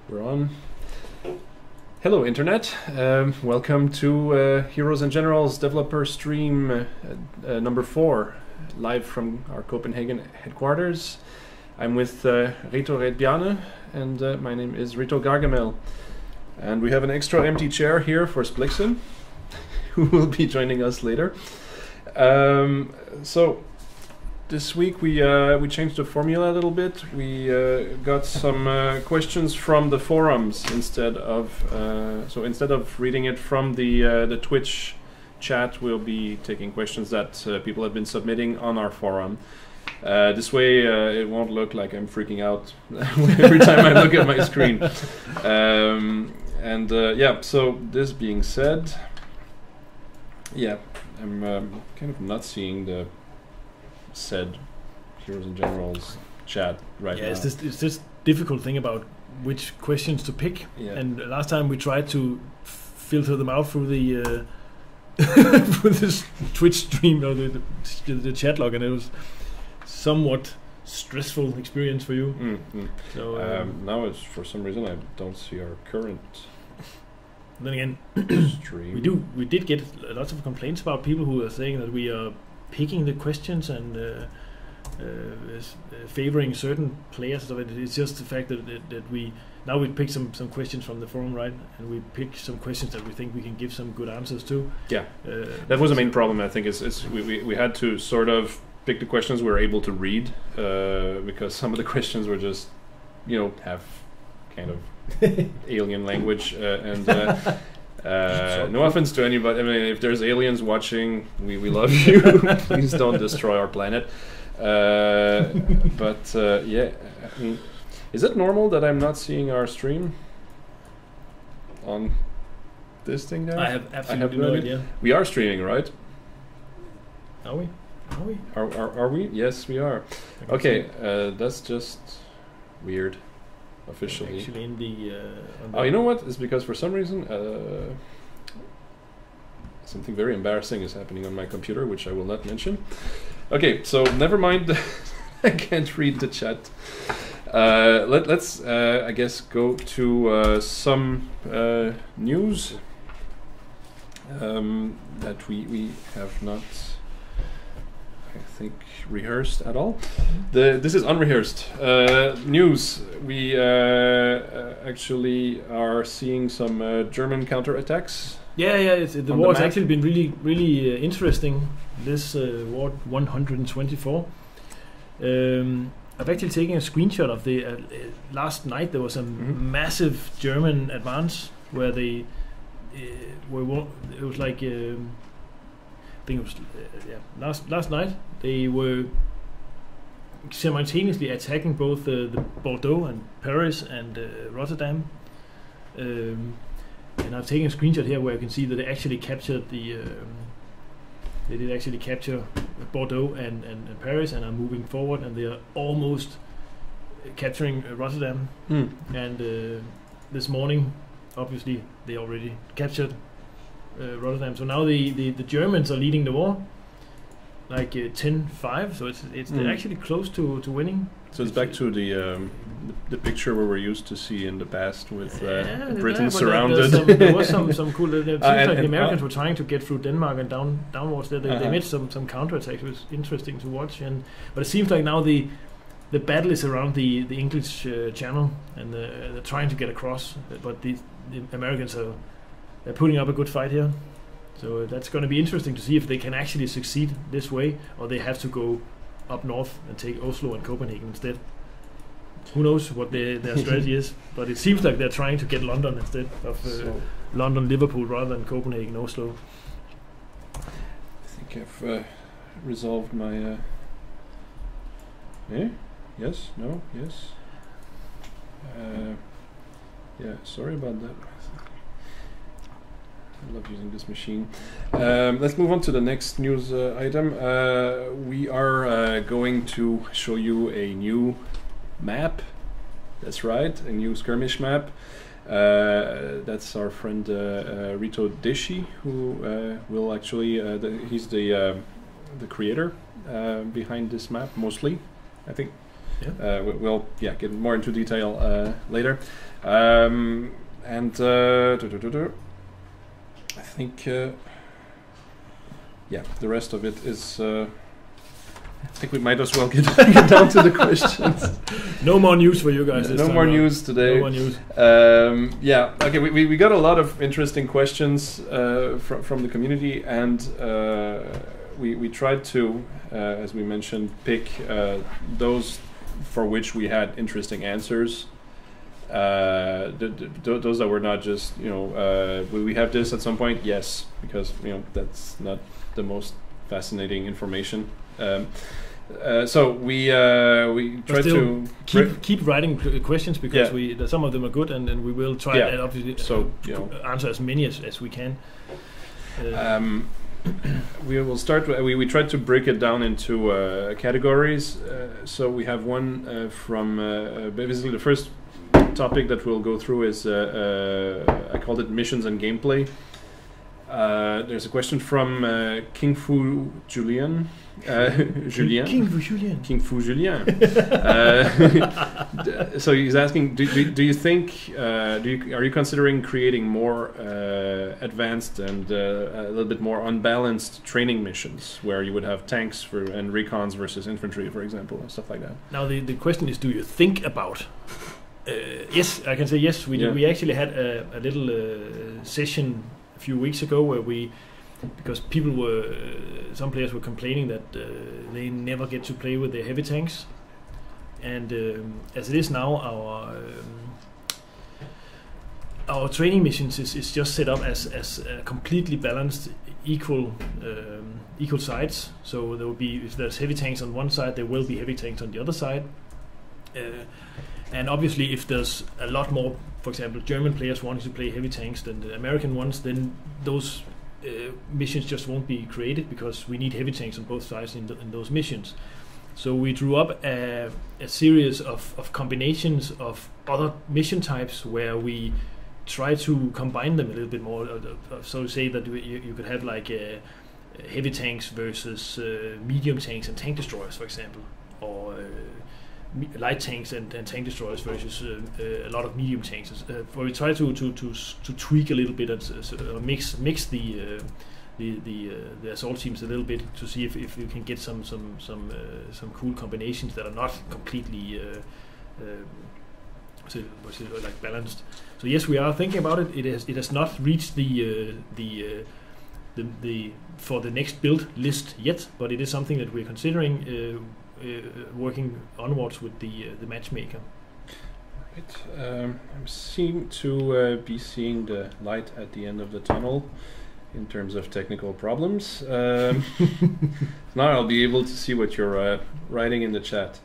We're on. Hello Internet, welcome to Heroes and Generals developer stream number 4, live from our Copenhagen headquarters. I'm with Rito Redbjane and my name is Rito Gargamel. And we have an extra empty chair here for Splixen, who will be joining us later. So this week we changed the formula a little bit. We got some questions from the forums instead of reading it from the Twitch chat. We'll be taking questions that people have been submitting on our forum. This way it won't look like I'm freaking out every time I look at my screen. Yeah, so this being said, yeah, I'm kind of not seeing the said Heroes and Generals chat right now. Yeah, it's this difficult thing about which questions to pick. Yeah. And last time we tried to filter them out through the through this Twitch stream or the chat log, and it was somewhat stressful experience for you. So now it's, for some reason I don't see our current then again stream. we did get lots of complaints about people who are saying that we are picking the questions and favoring certain players. So it's just the fact that we pick some questions from the forum, right? And we pick some questions that we think we can give some good answers to. Yeah, that was the main problem. I think we had to sort of pick the questions we were able to read because some of the questions were just, have kind of alien language and no offense to anybody. I mean, if there's aliens watching, we love you. Please don't destroy our planet. Yeah, I mean, is it normal that I'm not seeing our stream on this thing now? I have absolutely no idea. We are streaming, right? Are we? Are we? Yes, we are. Okay, that's just weird. Officially. Actually in the oh, you know what? It's because for some reason something very embarrassing is happening on my computer, which I will not mention. Okay, so never mind. I can't read the chat. Let's I guess go to some news that we have not, I think, rehearsed at all. This is unrehearsed news. We actually are seeing some German counterattacks. Yeah. The war has actually been really interesting. This war 124. I've actually taken a screenshot of the last night. There was a massive German advance where they were. It was like. I think it was last night they were simultaneously attacking both the Bordeaux and Paris and Rotterdam, and I've taken a screenshot here where you can see that they actually captured they did actually capture Bordeaux and Paris and are moving forward, and they are almost capturing Rotterdam. And this morning obviously they already captured Rotterdam. So now the Germans are leading the war, like 10-5. So it's they're actually close to winning. So it's back to the picture where we're used to see in the past with Britain surrounded. There was some cool. It seems like the Americans were trying to get through Denmark and downwards. They made some counterattacks. It was interesting to watch. But it seems like now the battle is around the English Channel, and they're trying to get across. But the Americans they're putting up a good fight here, so that's going to be interesting to see if they can actually succeed this way, or they have to go up north and take Oslo and Copenhagen instead. Who knows what their strategy is, but it seems like they're trying to get London instead of London, Liverpool, rather than Copenhagen, Oslo. I think I've resolved my... Yes? No? Yes? Yeah, sorry about that. I love using this machine. Let's move on to the next news item. We are going to show you a new map. That's right, a new skirmish map. That's our friend Rito Deshi, who will actually, he's the creator behind this map, mostly, I think. Yeah. We'll get more into detail later. I think the rest of it is. I think we might as well get down to the questions. No more news for you guys. No more news today. No more news. Okay. We got a lot of interesting questions from the community, and we tried to, as we mentioned, pick those for which we had interesting answers. Those that were not just will we have this at some point? Yes, because that's not the most fascinating information. So we try to keep writing questions because some of them are good, and we will try obviously answer as many as we can. We will start. We tried to break it down into categories. So we have one from basically the first topic that we'll go through is I called it missions and gameplay. There's a question from King Fu Julien. King Fu Julien. So he's asking, do you think are you considering creating more advanced and a little bit more unbalanced training missions where you would have tanks and recons versus infantry, for example, and stuff like that? Now the question is, do you think about? Yes, I can say yes. We actually had a little session a few weeks ago where because some players were complaining that they never get to play with their heavy tanks, and as it is now, our training missions is just set up as completely balanced, equal sides. So there will be, if there's heavy tanks on one side, there will be heavy tanks on the other side. And obviously, if there's a lot more, for example, German players wanting to play heavy tanks than the American ones, then those missions just won't be created because we need heavy tanks on both sides in those missions. So we drew up a series of combinations of other mission types where we try to combine them a little bit more. So say that you could have like heavy tanks versus medium tanks and tank destroyers, for example, or light tanks and tank destroyers versus a lot of medium tanks. Where we try to tweak a little bit and mix the assault teams a little bit to see if you can get some cool combinations that are not completely like balanced. So yes, we are thinking about it. It has not reached the for the next build list yet, but it is something that we're considering. Working onwards with the matchmaker. Right. I'm seem to be seeing the light at the end of the tunnel in terms of technical problems. Now I'll be able to see what you're writing in the chat.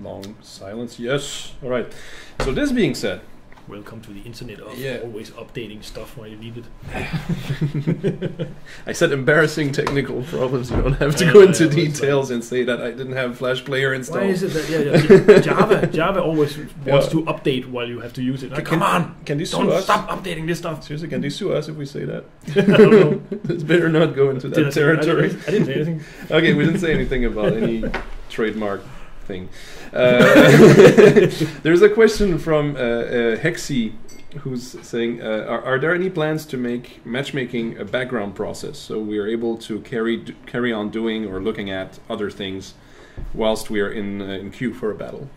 Long silence. Yes. All right. So this being said, welcome to the internet of always updating stuff while you need it. I said embarrassing technical problems. You don't have to go into details and say that I didn't have Flash Player installed. Why is it that Java always wants to update while you have to use it? Come on! Can they sue don't us? Stop updating this stuff. Seriously, can they sue us if we say that? I don't know. It's better not go into that territory. I didn't say anything. Okay, we didn't say anything about any trademark thing. There's a question from Hexy, who's saying, are there any plans to make matchmaking a background process so we are able to carry on doing or looking at other things whilst we are in queue for a battle?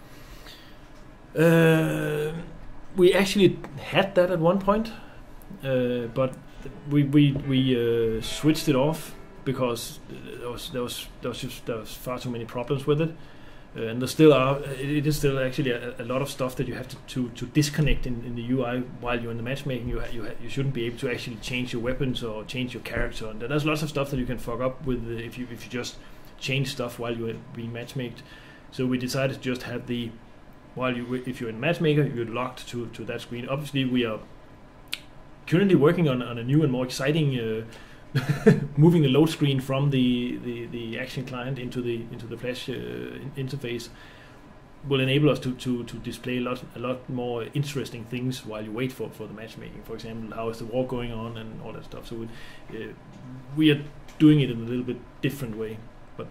We actually had that at one point, but we switched it off because there was far too many problems with it. And there still are. It is still actually a lot of stuff that you have to disconnect in the UI while you're in the matchmaking. You shouldn't be able to actually change your weapons or change your character. And there's lots of stuff that you can fuck up with if you just change stuff while you're being matchmaked. So we decided to just have if you're in matchmaker, you're locked to that screen. Obviously, we are currently working on a new and more exciting. Moving the load screen from the action client into the Flash interface will enable us to display a lot more interesting things while you wait for the matchmaking. For example, how is the war going on and all that stuff. So we are doing it in a little bit different way. But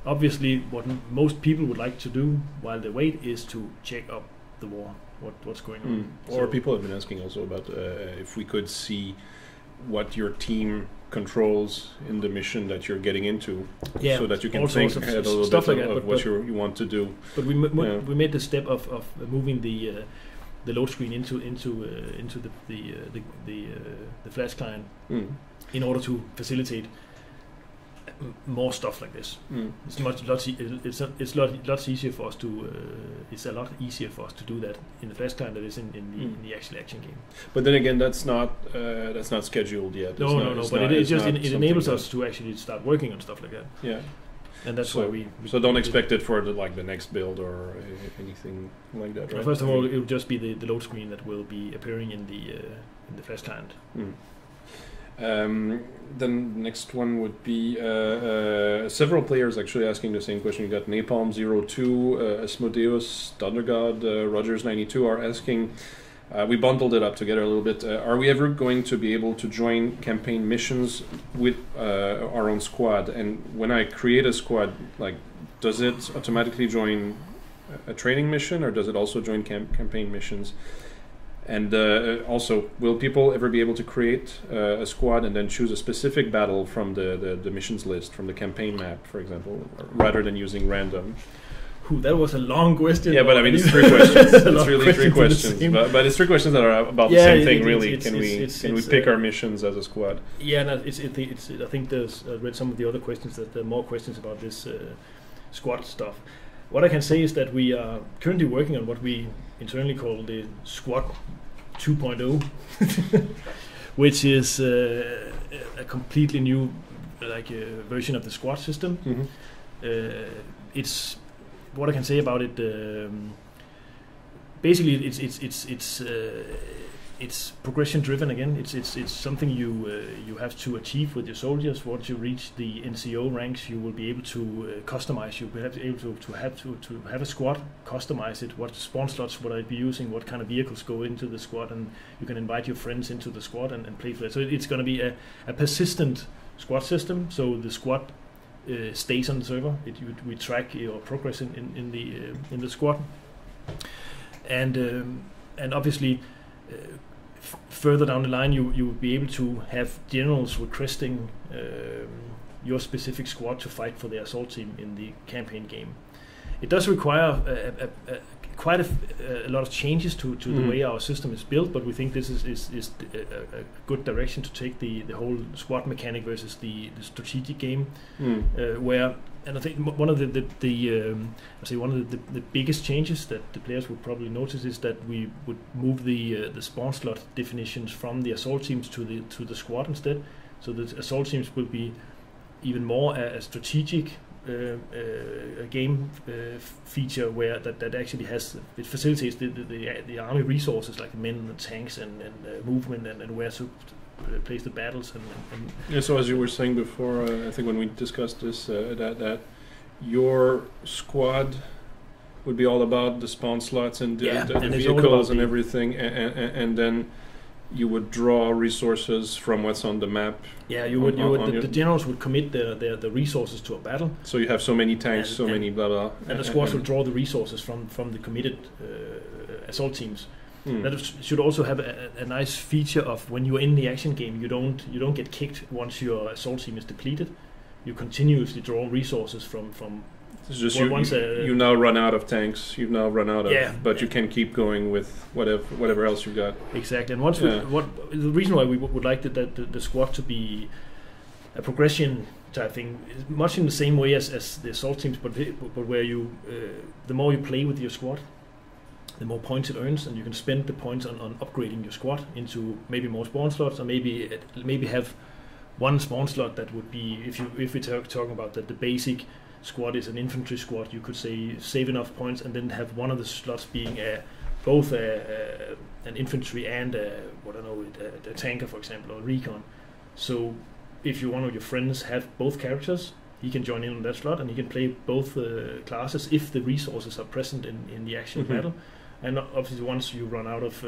obviously, what most people would like to do while they wait is to check up the war, what's going on. Or people have been asking also about if we could see what your team controls in the mission that you're getting into, so that you can think ahead a little bit like of what you want to do. But we made the step of moving the load screen into the Flash client in order to facilitate more stuff like this. It's lots easier for us to. It's a lot easier for us to do that in the Flash client than it is in the actual action game. But then again, that's not scheduled yet. No. But it enables us to actually start working on stuff like that. Yeah. And that's why we don't expect it for the next build or anything like that, right? First of all, it will just be the load screen that will be appearing in the Flash client. Then next one would be several players actually asking the same question. You got Napalm02, Asmodeus, Thundergod, Rogers92 are asking. We bundled it up together a little bit. Are we ever going to be able to join campaign missions with our own squad? And when I create a squad, does it automatically join a training mission, or does it also join campaign missions? And also, will people ever be able to create a squad and then choose a specific battle from the missions list, from the campaign map, for example, rather than using random? That was a long question. Yeah, but I mean, it's 3 questions. It's really 3 questions. But it's 3 questions that are about the same thing, really. Can we pick our missions as a squad? Yeah, no, I think there's read some of the other questions that there are more questions about this squad stuff. What I can say is that we are currently working on what we internally call the Squad 2.0, which is a completely new version of the squad system. It's what I can say about it. Basically, it's progression driven again. It's something you have to achieve with your soldiers. Once you reach the NCO ranks, you will be able to customize. You will be able to have a squad, customize it. What spawn slots would I be using? What kind of vehicles go into the squad? And you can invite your friends into the squad and play for that. So it's going to be a persistent squad system. So the squad stays on the server. We track your progress in the squad, and obviously. Further down the line, you will be able to have generals requesting your specific squad to fight for the assault team in the campaign game. It does require quite a lot of changes to the way our system is built, but we think this is a good direction to take the whole squad mechanic versus the strategic game, where. And I think one of the biggest changes that the players would probably notice is that we would move the spawn slot definitions from the assault teams to the squad instead. So the assault teams will be even more a strategic game feature where that actually it facilitates the army resources like men and tanks and movement and where to place the battles and yeah. So as you were saying before, I think when we discussed this, that your squad would be all about the spawn slots and the vehicles and everything, and then you would draw resources from what's on the map. Yeah, the generals would commit the resources to a battle. So you have so many tanks, many blah blah. And the squads will draw the resources from the committed assault teams. That should also have a nice feature of when you're in the action game, you don't get kicked once your assault team is depleted. You continuously draw resources from. It's just you now run out of tanks. You've now run out of, but you can keep going with whatever else you've got. Exactly, and the reason why we would like the squad to be a progression type thing, is much in the same way as the assault teams, but where you the more you play with your squad, the more points it earns, and you can spend the points on upgrading your squad into maybe more spawn slots, or maybe have one spawn slot that would be, if we're talking about that the basic squad is an infantry squad, you could say save enough points and then have one of the slots being both an infantry and a tanker, for example, or recon. So if one of your friends have both characters, he can join in on that slot and he can play both classes if the resources are present in the actual battle. And obviously, once you run out of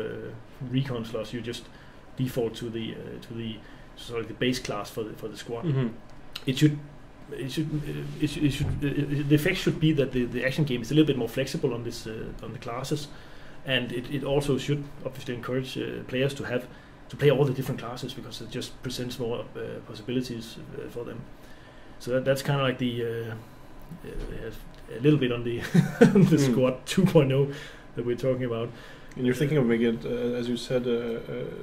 recon slots, you just default to the sort of the base class for the squad. Mm-hmm. The effect should be that the action game is a little bit more flexible on this on the classes, and it also should obviously encourage players to play all the different classes, because it just presents more possibilities for them. So that's kind of like a little bit on the the squad 2.0 that we're talking about. And you're thinking of making it, as you said,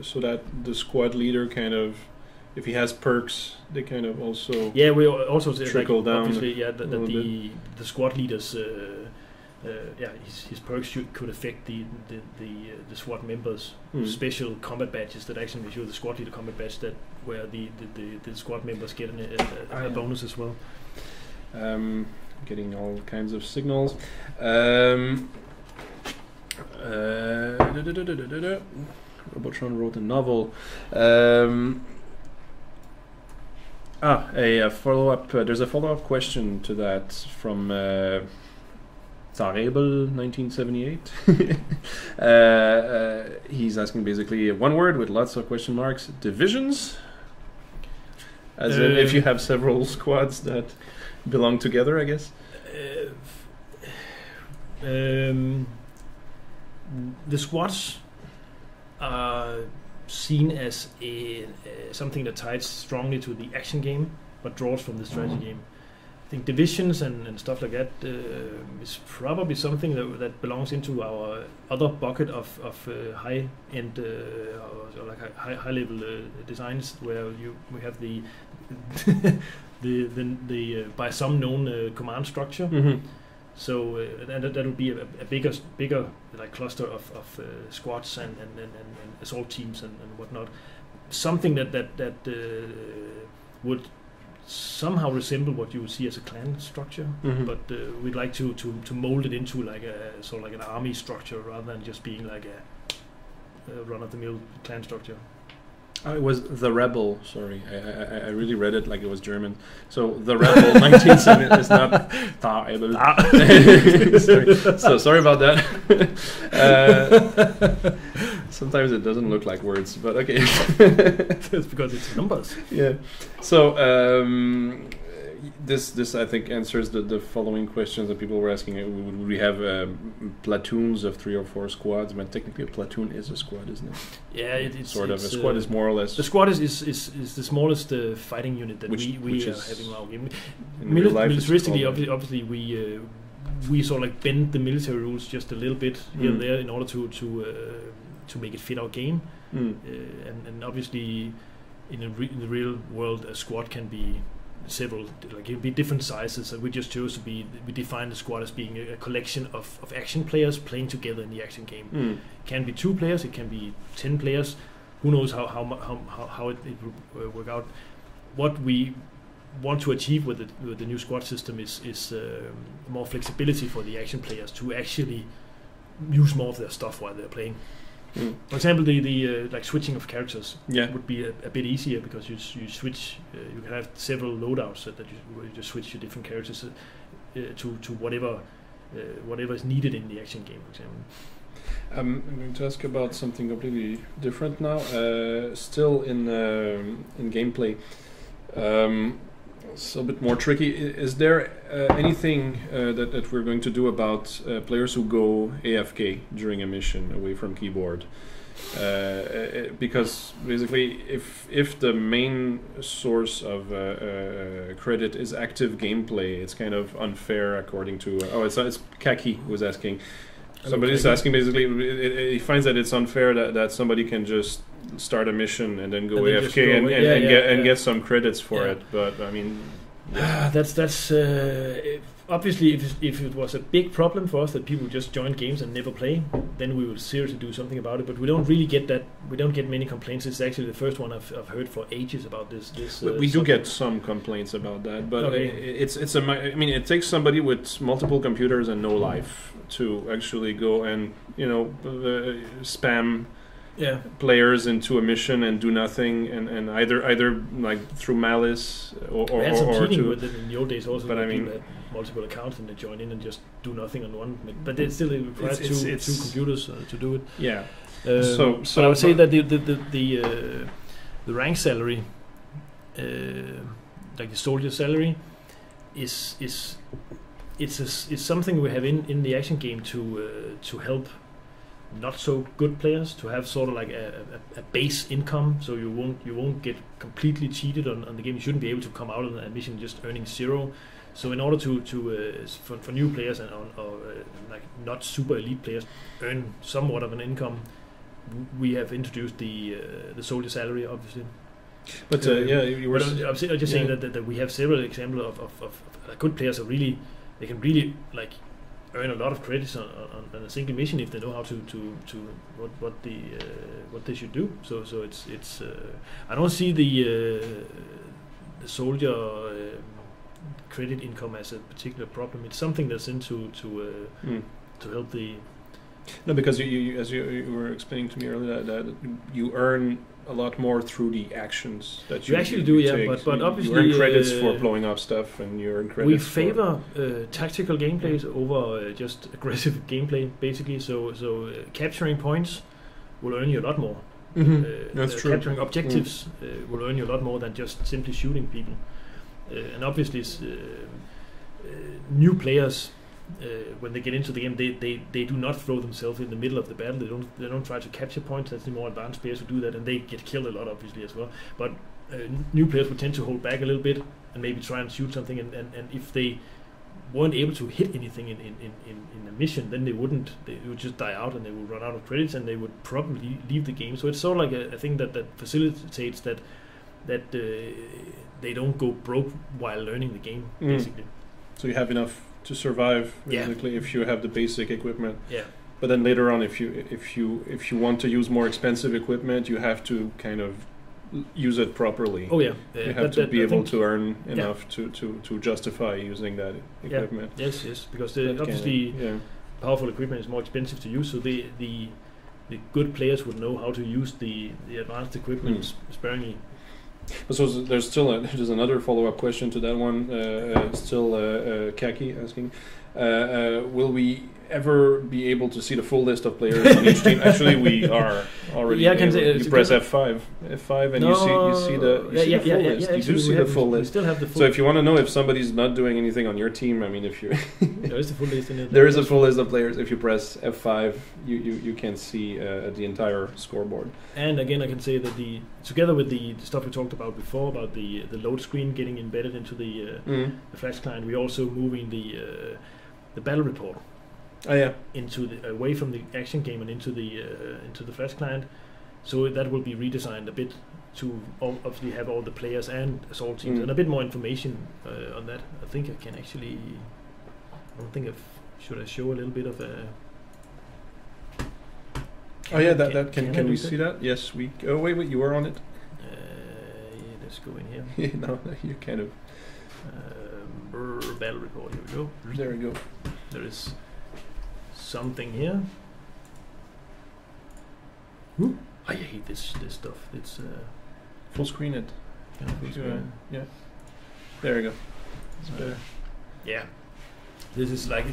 so that the squad leader kind of, if he has perks, they kind of also we also trickle down. Obviously, that the squad leaders, his perks could affect the SWAT members' special combat badges that actually make sure the squad leader combat badge where the squad members get a bonus as well. Getting all kinds of signals. Robotron wrote a novel. A follow-up. There's a follow-up question to that from Zarebel 1978. He's asking basically one word with lots of question marks: divisions. As in, if you have several squads that belong together, I guess. The squads are seen as something that ties strongly to the action game, but draws from the strategy game. I think divisions and stuff like that is probably something that belongs into our other bucket of high-end or like high-level designs, where we have the by some known command structure. Mm-hmm. So that would be a bigger like cluster of squads and assault teams and whatnot. Something that would somehow resemble what you would see as a clan structure, but we'd like to mold it into like a sort of like an army structure rather than just being like a run-of-the-mill clan structure. It was The Rebel, sorry. I really read it like it was German. So The Rebel 1970 is not The Rebel. Sorry about that. Sometimes it doesn't look like words, but okay. It's because it's numbers. Yeah. So this I think answers the following questions that people were asking. Would we have platoons of 3 or 4 squads? But technically, a platoon is a squad, isn't it? Yeah, it's sort of. A squad is more or less. The squad is the smallest fighting unit that we are having now. Militaristically, obviously, we sort of like bend the military rules just a little bit here and there in order to make it fit our game. And obviously, in the real world, a squad can be several, like it can be different sizes, and we just chose we define the squad as being a collection of action players playing together in the action game. It can be 2 players, it can be 10 players. Who knows how it will work out. What we want to achieve with the new squad system is more flexibility for the action players to actually use more of their stuff while they're playing. For example, the like switching of characters would be a bit easier, because you switch. You can have several loadouts where you just switch your different characters to whatever is needed in the action game. For example. I'm going to ask about something completely different now. Still in gameplay. It's a bit more tricky. Is there anything that we're going to do about players who go AFK during a mission away from keyboard? Because basically, if the main source of credit is active gameplay, it's kind of unfair according to... it's Kaki who was asking. Somebody's asking basically, he finds that it's unfair that somebody can just start a mission and then go AFK and get some credits for it. But I mean, that's obviously if it was a big problem for us that people just join games and never play, then we would seriously do something about it. But we don't really get that. We don't get many complaints. It's actually the first one I've heard for ages about this. We do get some complaints about that, but it takes somebody with multiple computers and no life to actually go and spam players into a mission and do nothing, and either like through malice or cheating with it in the old days also. But I mean, multiple accounts and they join in and just do nothing on one. But it still requires two computers to do it. Yeah. So I would say that the rank salary like the soldier salary, is something we have in the action game to help not so good players to have sort of like a base income, so you won't get completely cheated on the game. You shouldn't be able to come out of a mission just earning 0. So in order for new players and like not super elite players earn somewhat of an income, we have introduced the soldier salary, obviously. But you were. I'm just saying that we have several examples of good players who really they can really like earn a lot of credits on a single mission if they know how to what they should do. So it's I don't see the soldier credit income as a particular problem. It's something that's into to help the. No, because you as you were explaining to me earlier that you earn a lot more through the actions that you actually do, yeah. Take. But obviously, you earn credits for blowing up stuff, and you earn credits. We favor tactical gameplays over just aggressive gameplay, basically. So capturing points will earn you a lot more. That's true. Capturing objectives will earn you a lot more than just simply shooting people. And obviously, new players. When they get into the game, they do not throw themselves in the middle of the battle. They don't try to capture points. That's the more advanced players who do that, and they get killed a lot, obviously, as well. But new players would tend to hold back a little bit and maybe try and shoot something. And if they weren't able to hit anything in a mission, then they would just die out and they would run out of credits and they would probably leave the game. So it's sort of like a thing that facilitates that they don't go broke while learning the game, basically. So you have enough to survive, basically, if you have the basic equipment. Yeah. But then later on, if you want to use more expensive equipment, you have to kind of use it properly. Oh yeah. You have to be able to earn enough to justify using that equipment. Yeah. Yes, because obviously powerful equipment is more expensive to use. So the good players would know how to use the advanced equipment sparingly. So there's another follow-up question to that one. Kaki asking, will we ever be able to see the full list of players on each team? Actually, we are already. Yeah, I can say you press F5, and you see the full list. You do see the full list. We still have the full. So if you want to know if somebody's not doing anything on your team, I mean, if you there is a full list in it. There is a full list of players. If you press F5, you can see the entire scoreboard. And again, I can say that together with the stuff we talked about before about the load screen getting embedded into the Flash client, we're also moving the battle report. Oh yeah, away from the action game and into the Flash client, so that will be redesigned a bit to obviously have all the players and assault teams and a bit more information on that. I think I can actually. I don't think should I show a little bit of a. Can we see that? Yes, we. Oh wait, you were on it. Let's go in here. No, you kind of. Battle report. Here we go. There we go. There is something here. I hate this stuff. It's full screen it. Yeah. There we go. It's better. Yeah. This is like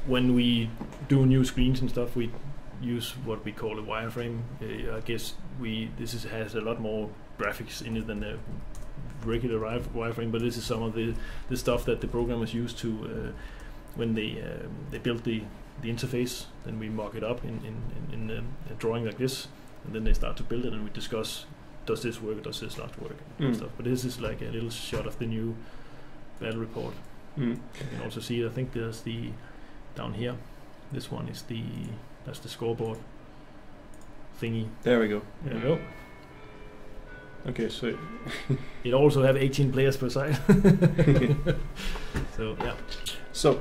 when we do new screens and stuff. We use what we call a wireframe. I guess this has a lot more graphics in it than the regular wireframe. But this is some of the stuff that the programmers use to when they build the interface. Then we mock it up in a drawing like this, and then they start to build it, and we discuss: does this work? Does this not work? And stuff. But this is like a little shot of the new battle report. You can also see. I think there's down here. This one is that's the scoreboard thingy. There we go. There we go. Okay, so it also have 18 players per side. So yeah. So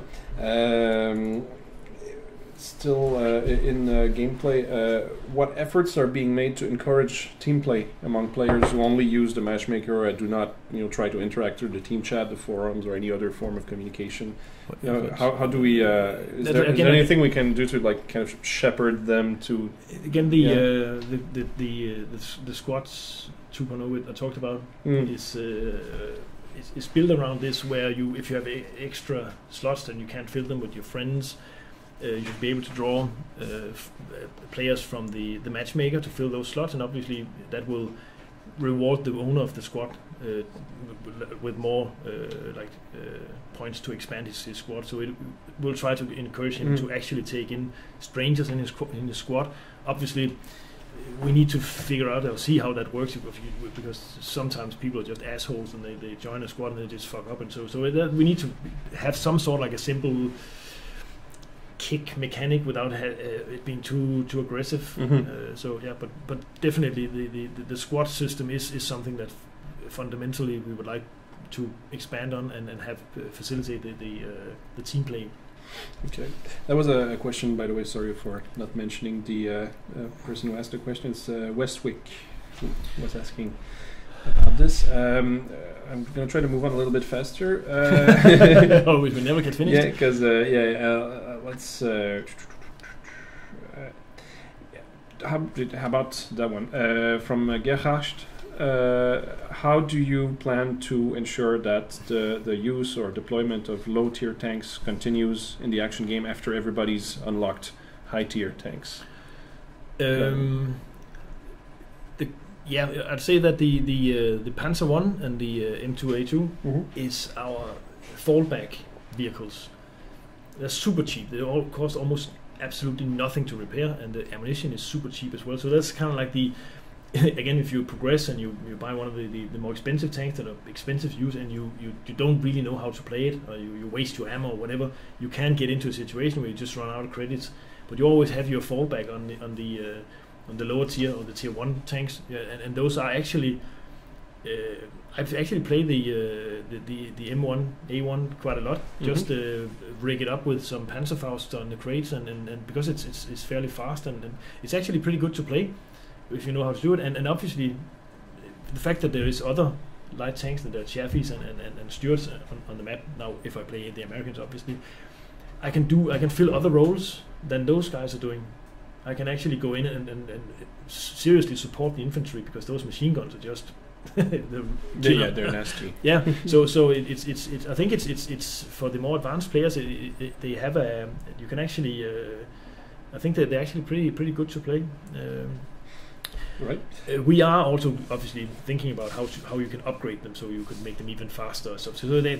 still in gameplay, what efforts are being made to encourage team play among players who only use the matchmaker or do not, try to interact through the team chat, the forums, or any other form of communication? How do we? Is there anything we can do to kind of shepherd them to? Again, the squads 2.0 I talked about is built around this, where if you have extra slots and you can't fill them with your friends, you should be able to draw players from the matchmaker to fill those slots, and obviously that will reward the owner of the squad with more points to expand his squad. So we'll try to encourage him to actually take in strangers in his squad. Obviously, we need to figure out or see how that works because sometimes people are just assholes and they join a squad and they just fuck up, and so we need to have some sort of like a simple kick mechanic without it being too aggressive. But definitely the squad system is something that fundamentally we would like to expand on and have facilitate the team play. Okay, that was a question, by the way. Sorry for not mentioning the person who asked the question. It's Westwick who was asking about this. I'm going to try to move on a little bit faster. We will never get finished. Yeah, because let's. How about that one from Gerhard? How do you plan to ensure that the use or deployment of low-tier tanks continues in the action game after everybody's unlocked high-tier tanks? I'd say that the Panzer 1 and the M2A2 is our fallback vehicles. They're super cheap. They all cost almost absolutely nothing to repair, and the ammunition is super cheap as well. So that's kind of like the again, if you progress and you buy one of the more expensive tanks that are expensive to use, and you don't really know how to play it, or you waste your ammo or whatever, you can get into a situation where you just run out of credits. But you always have your fallback on the lower tier or the tier 1 tanks, and those are actually. I've actually played the M1 A1 quite a lot. Just rig it up with some Panzerfaust on the crates, and because it's fairly fast and it's actually pretty good to play if you know how to do it, and obviously the fact that there is other light tanks and there are Chaffees and Stuarts on the map now. If I play the Americans, obviously I can fill other roles than those guys are doing. I can actually go in and seriously support the infantry, because those machine guns are just they're nasty. Yeah, so it's I think it's for the more advanced players. They have you can actually I think that they're actually pretty good to play. Right. We are also obviously thinking about how you can upgrade them so you could make them even faster. So they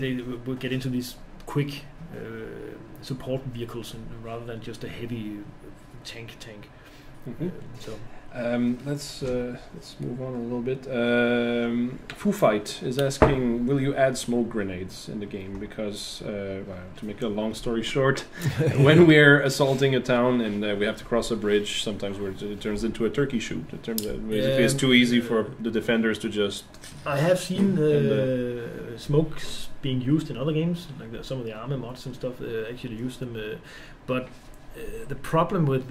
will get into these quick support vehicles rather than just a heavy tank. Let's move on a little bit. Foo Fight is asking, will you add smoke grenades in the game? Because, to make a long story short, when we're assaulting a town and we have to cross a bridge, sometimes it turns into a turkey shoot. It turns out basically it's too easy for the defenders to just... I have seen smokes being used in other games, like some of the armor mods and stuff actually use them, but the problem with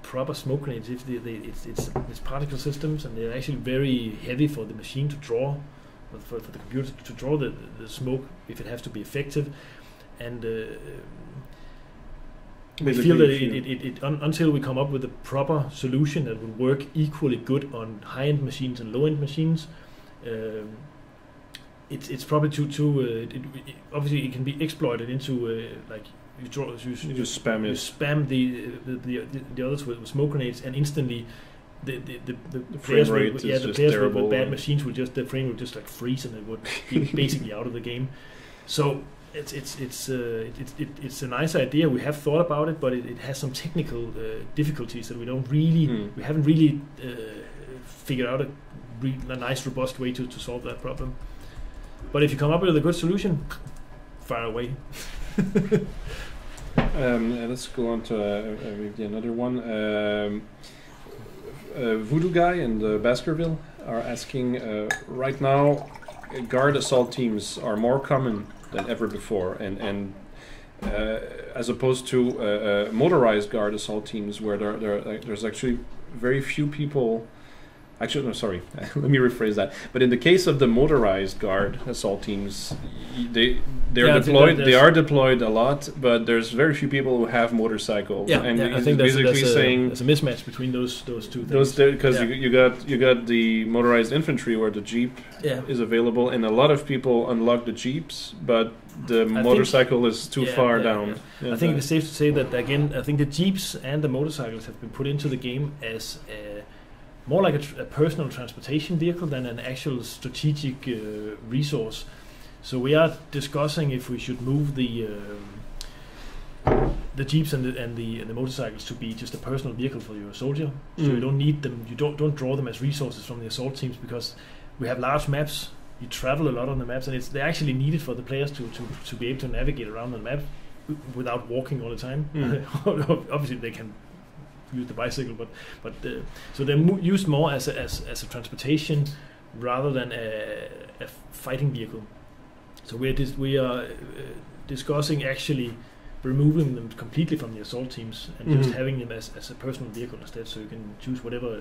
proper smoke grenades is it's particle systems, and they're actually very heavy for the machine to draw, for the computer to draw the smoke if it has to be effective, and we feel that until we come up with a proper solution that will work equally good on high-end machines and low-end machines, it's probably too obviously it can be exploited into like you just spam it. You spam the others with smoke grenades, and instantly the frame rate is the just players terrible. With bad machines the frame would just like freeze, and it would be basically out of the game. So it's a nice idea. We have thought about it, but it has some technical difficulties that we haven't really figured out a nice robust way to solve that problem. But if you come up with a good solution, fire away. Let's go on to maybe another one. Voodoo Guy and Baskerville are asking, right now guard assault teams are more common than ever before, and as opposed to motorized guard assault teams where there's actually very few people. Actually, no, sorry. Let me rephrase that. But in the case of the motorized guard assault teams, they're deployed. They are deployed a lot, but there's very few people who have motorcycles. Yeah, and I think basically saying there's a mismatch between those two things. Because you got the motorized infantry where the jeep is available, and a lot of people unlock the jeeps, but the motorcycle is too far down. I think it's safe to say that again. I think the jeeps and the motorcycles have been put into the game as more like a personal transportation vehicle than an actual strategic resource. So we are discussing if we should move the jeeps and the motorcycles to be just a personal vehicle for your soldier. So you don't need them. You don't draw them as resources from the assault teams, because we have large maps. You travel a lot on the maps, and they're actually needed for the players to be able to navigate around the map without walking all the time. Obviously, they can use the bicycle, but so they're used more as a transportation rather than a fighting vehicle. So we are discussing actually removing them completely from the assault teams and just having them as a personal vehicle instead. So you can choose whatever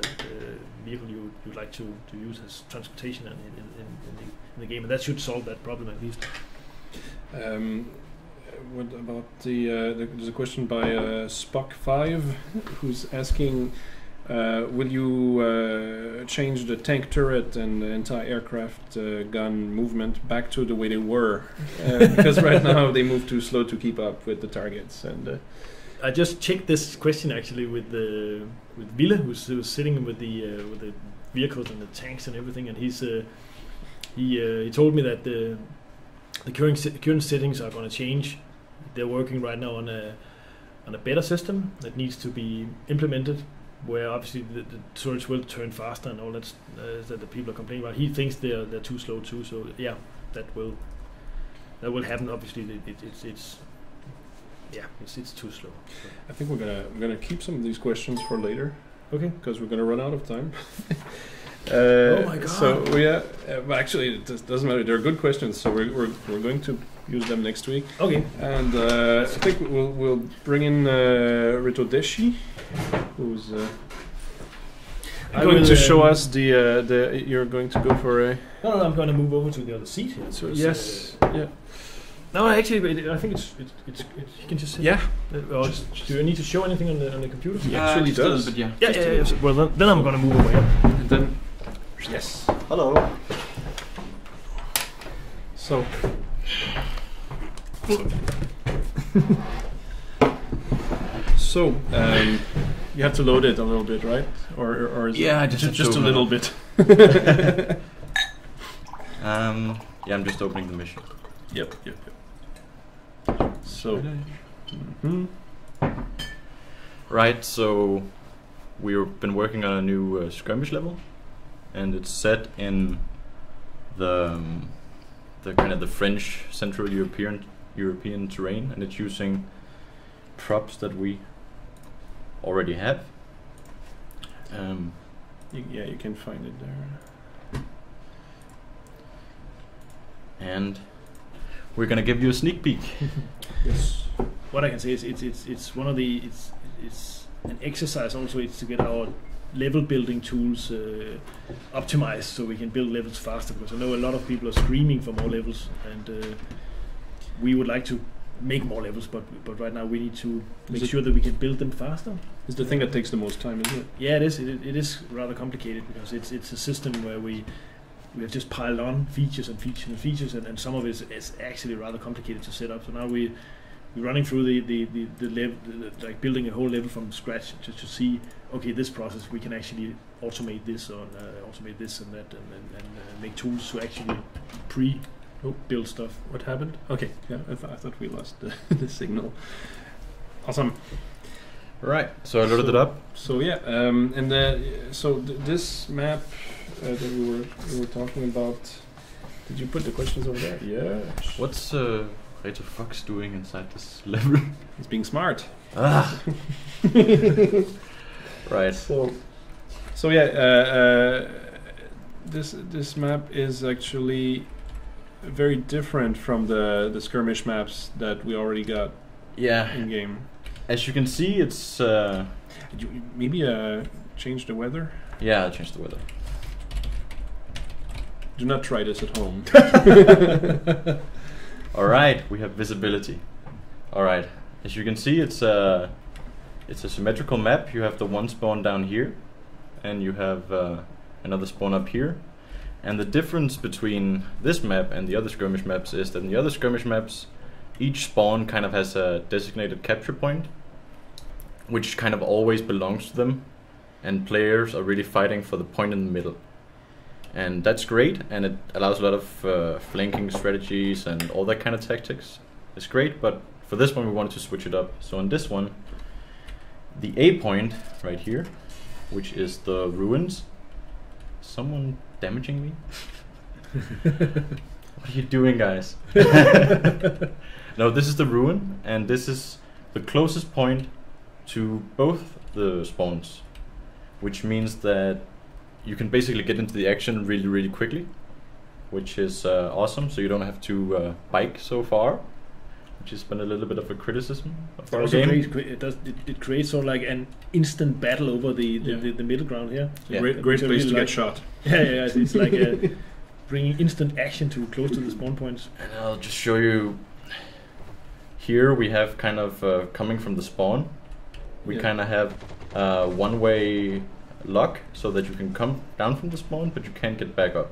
vehicle you'd like to use as transportation in the game, and that should solve that problem at least. What about there's a question by Spock5 who's asking, will you change the tank turret and the anti-aircraft gun movement back to the way they were? Because right now they move too slow to keep up with the targets. And I just checked this question actually with Ville, who's sitting with the vehicles and the tanks and everything, and he told me that the current settings are going to change. They're working right now on a better system that needs to be implemented, where obviously the turrets will turn faster and all that the people are complaining about. He thinks they're too slow too. So yeah, that will happen. Obviously, it's too slow. So. I think we're gonna keep some of these questions for later. Okay. Because we're gonna run out of time. Oh my god! So but actually it doesn't matter. They're good questions, so we're going to use them next week. Okay. And I think we'll bring in Ritodeshi, who's going to show us the. You're going to go for a. No, I'm going to move over to the other seat here. So yes, yeah. No, actually, I think it's you can just sit. Yeah. Do you need to show anything on the computer? He actually does. But yeah. Yeah. Well, then I'm going to move away. And then. Yes. Hello. So. So, you have to load it a little bit, right? Or is it just a little bit? Yeah, I'm just opening the mission. Yep. So, right. So, we've been working on a new skirmish level, and it's set in the kind of the French Central European terrain, and it's using props that we already have. You can find it there. And we're gonna give you a sneak peek. Yes. What I can say is it's one of the it's an exercise also. It's to get our level building tools optimized so we can build levels faster, because I know a lot of people are screaming for more levels, and we would like to make more levels, but right now we need to make sure that we can build them faster. It's the thing that takes the most time, isn't it? Yeah, it is. It is rather complicated, because it's a system where we have just piled on features and and some of it is actually rather complicated to set up. So now we're running through the level, like building a whole level from scratch, just to see, okay, this process we can actually automate this or automate this and that, and make tools to actually build stuff. What happened? Okay, yeah, I thought we lost the signal. Awesome. Right. So I loaded it up. So yeah, and this map that we were talking about. Did you put the questions over there? Yeah. What's Reto Fox doing inside this level? He's being smart. Right. So yeah, this map is actually very different from the skirmish maps that we already got. Yeah. In game. As you can see, it's maybe change the weather. Yeah, I'll change the weather. Do not try this at home. All right, we have visibility. All right, as you can see, it's a symmetrical map. You have the one spawn down here, and you have another spawn up here. And the difference between this map and the other skirmish maps is that in the other skirmish maps, each spawn kind of has a designated capture point, which kind of always belongs to them. and players are really fighting for the point in the middle. And that's great, and it allows a lot of flanking strategies and all that kind of tactics. It's great, but for this one we wanted to switch it up. So on this one, the A point right here, which is the ruins. Someone damaging me? What are you doing, guys? No, this is the ruin, and this is the closest point to both the spawns, which means that you can basically get into the action really, really quickly, which is awesome. So you don't have to bike so far, which has been a little bit of a criticism of our game. It creates sort of like an instant battle over the middle ground here. Yeah. Great place really to get shot. Yeah, it's like bringing instant action to close to the spawn points. And I'll just show you. Here we have kind of coming from the spawn. We kind of have one-way lock so that you can come down from the spawn, but you can't get back up,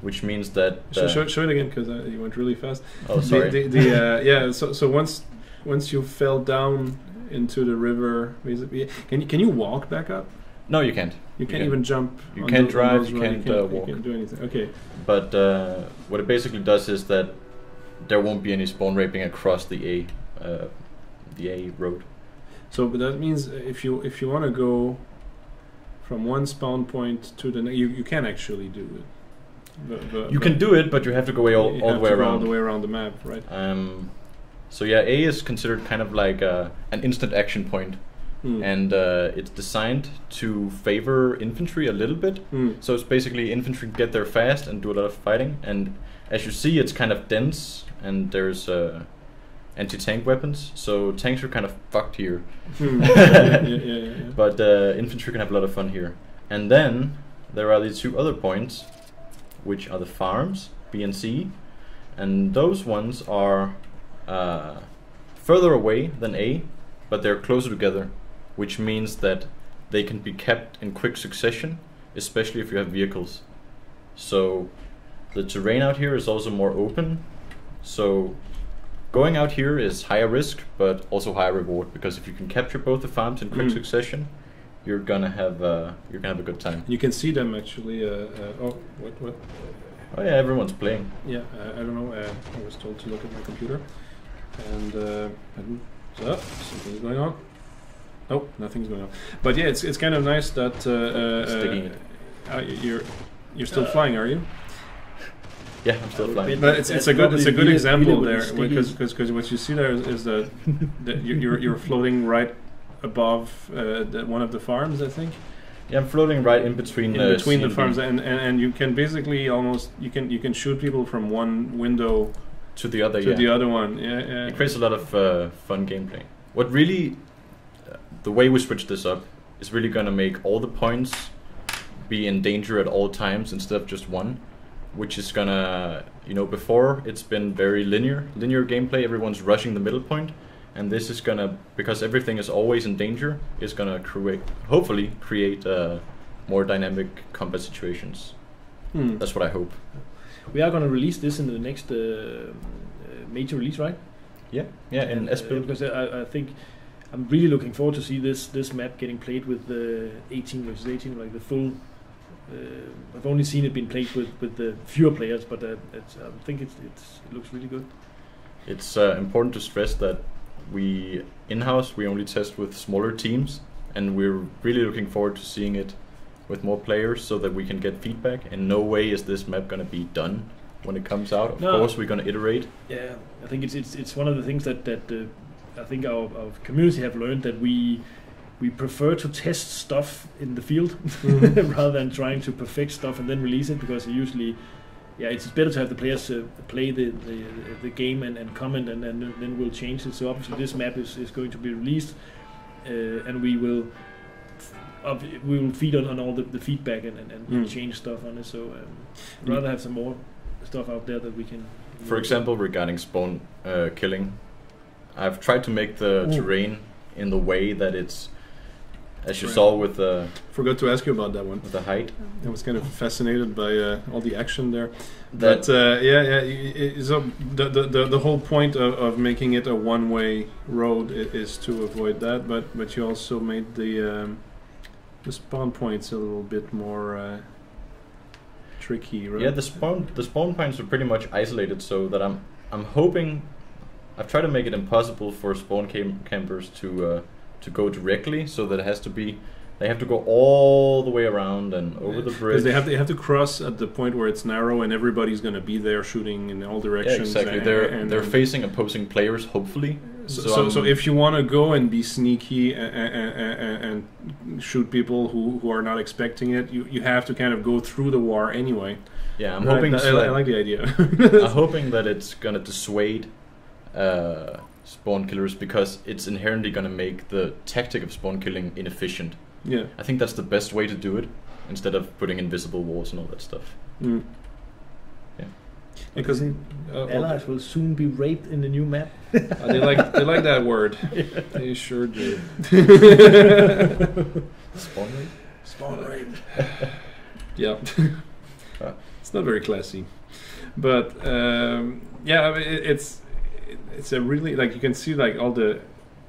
which means that show it again, because you went really fast. Oh, sorry. Yeah. So once you fell down into the river, can you walk back up? No, you can't. You can't even jump. You can't drive. You can't walk. You can't do anything. Okay. But what it basically does is that there won't be any spawn raping across the A road. So, but that means if you want to go from one spawn point to the next, you can actually do it. You can do it, but you have to go all the way around. All the way around the map, right? So yeah, A is considered kind of like an instant action point, and it's designed to favor infantry a little bit. So it's basically infantry get there fast and do a lot of fighting. And as you see, it's kind of dense, and there's anti-tank weapons, so tanks are kind of fucked here. Yeah. But infantry can have a lot of fun here. And then there are these two other points, which are the farms, B and C, and those ones are further away than A, but they're closer together, which means that they can be kept in quick succession, especially if you have vehicles. So the terrain out here is also more open, so going out here is higher risk, but also higher reward, because if you can capture both the farms in quick succession, you're gonna have a good time. You can see them actually. What? Oh yeah, everyone's playing. Yeah, I don't know. I was told to look at my computer, and something's going on. Oh, nothing's going on. But yeah, it's kind of nice that you're still flying, are you? Yeah, I'm still flying. But it's a good example there, because what you see there is that you're floating right above one of the farms, I think. Yeah, I'm floating right in between the farms, and you can basically almost you can shoot people from one window to the other. The other one. Yeah. It creates a lot of fun gameplay. What really, the way we switch this up is really gonna make all the points be in danger at all times instead of just one. Which is gonna, before it's been very linear gameplay, everyone's rushing the middle point, and this is gonna, because everything is always in danger, is gonna hopefully create more dynamic combat situations. That's what I hope. We are gonna release this in the next major release, right? Yeah, in S-Build. Because I think I'm really looking forward to see this map getting played with the 18 versus 18, like the full. I've only seen it being played with the fewer players, but I think it looks really good. It's important to stress that in-house we only test with smaller teams, and we're really looking forward to seeing it with more players so that we can get feedback. In no way is this map going to be done when it comes out. Of course, we're going to iterate. Yeah, I think it's one of the things that I think our community have learned, that we prefer to test stuff in the field rather than trying to perfect stuff and then release it, because usually, it's better to have the players play the game and comment, and then we'll change it. So obviously this map is going to be released, and we will feed on all the feedback and change stuff on it. So rather have some more stuff out there that we can. For example, regarding spawn killing, I've tried to make the terrain in the way that it's. As you saw with the... Forgot to ask you about that one. With the height. I was kind of fascinated by all the action there. But so the whole point of making it a one-way road is to avoid that. But you also made the The spawn point's a little bit more tricky, right? Yeah, the spawn points are pretty much isolated, so that I'm hoping. I've tried to make it impossible for spawn campers to go directly, so that it has to be. They have to go all the way around and over the bridge. Because they have to cross at the point where it's narrow, and everybody's going to be there shooting in all directions. Yeah, exactly. They're facing opposing players, hopefully. So if you want to go and be sneaky and shoot people who are not expecting it, you have to kind of go through the war anyway. Yeah, I'm hoping. I like the idea. I'm hoping that it's gonna dissuade spawn killers, because it's inherently gonna make the tactic of spawn killing inefficient. Yeah, I think that's the best way to do it, instead of putting invisible walls and all that stuff. Mm. Yeah, because allies will soon be raped in the new map. They like that word. Yeah. They sure do. Spawn rape. Spawn rape. Yeah, it's not very classy, but yeah, I mean, it's a really, like, you can see like all the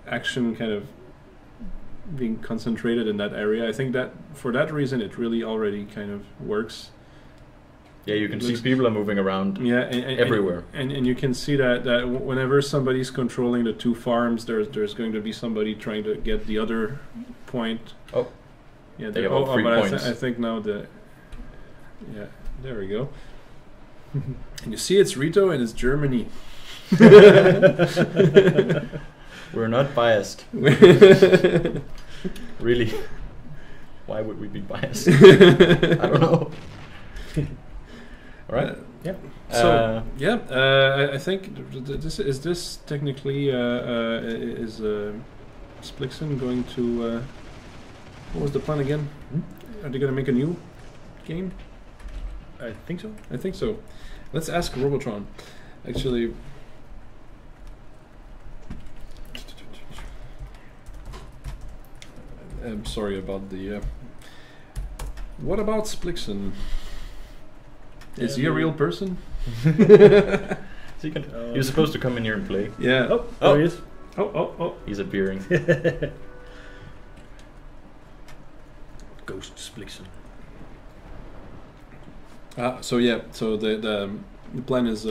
action kind of being concentrated in that area. I think that for that reason it really already kind of works. Yeah, you can see people are moving around. Yeah, everywhere. And you can see that whenever somebody's controlling the two farms, there's going to be somebody trying to get the other point. Oh, yeah, they have all 3 points. I think now yeah, there we go. And you see, it's Rito and it's Germany. We're not biased. Really? Why would we be biased? I don't know. All right. Yeah. So I think this technically is Splixen going to what was the plan again? Are they going to make a new game? I think so. I think so. Let's ask Robotron. Actually. I'm sorry about the. What about Splixen? Is he a real person? He was supposed to come in here and play. Yeah. Oh, there he is. Oh. He's appearing. Ghost Splixen. So yeah. So the plan is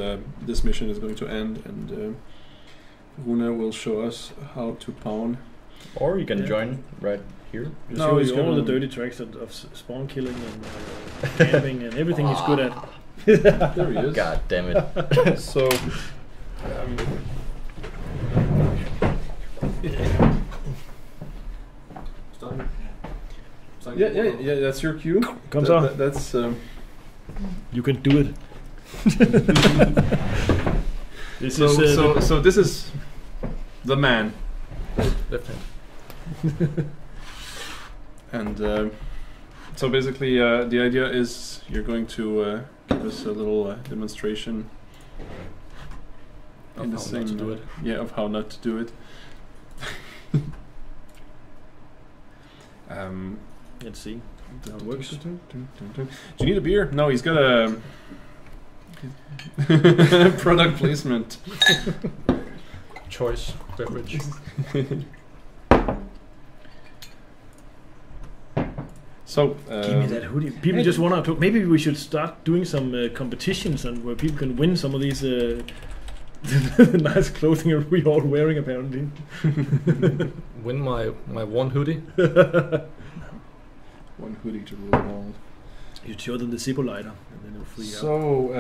this mission is going to end, and Rune will show us how to pawn. Or you can join right here. No, he's all the dirty tricks of spawn killing and camping and everything he's good at. There he is. God damn it. So. Yeah. That's your cue. Comes on. That's. You can do it. So this is the man. Left hand. And so basically the idea is you're going to give us a little demonstration in the same of how not to do it. Let's see how it works. Do you need a beer? No, he's got a product placement. Choice beverage. So give me that hoodie. People just want to. Maybe we should start doing some competitions and where people can win some of these nice clothing we all wearing apparently. Win my one hoodie. One hoodie to rule them all. You show them the Zippo lighter and then they'll freak out. So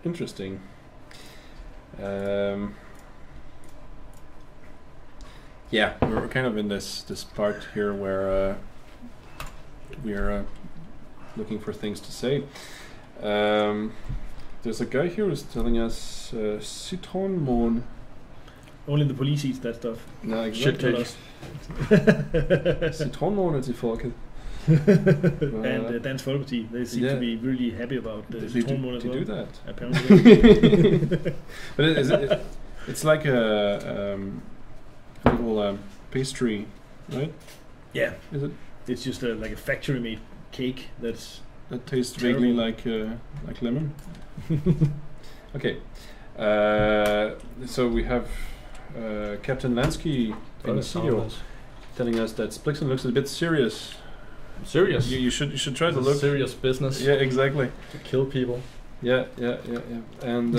interesting. Yeah, we're kind of in this part here where we are looking for things to say. There's a guy here who's telling us Citronmon. Only the police eats that stuff. No, exactly. Citronmon is the folket. And Dansk Folkeparti, they seem to be really happy about the Citronmon as well. Do that. Apparently. But it's like a little pastry, right? Yeah. Is it? It's just like a factory-made cake that tastes vaguely like lemon. Okay. so we have Captain Lansky in the studio telling us that Splixen looks a bit serious. Serious? You should try to look. Serious business. Yeah, exactly. To kill people. Yeah. And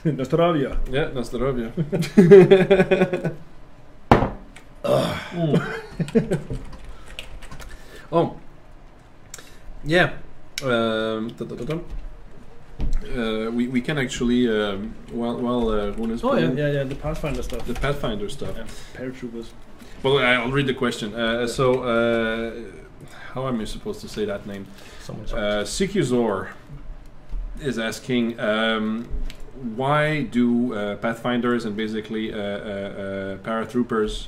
Nostrovia. Yeah, Nostrovia. Oh. Yeah. We can actually while Rune is playing, the Pathfinder stuff. The Pathfinder stuff. Yeah, paratroopers. Well, I'll read the question. How am I supposed to say that name? Sikuzor is asking, why do Pathfinders and basically paratroopers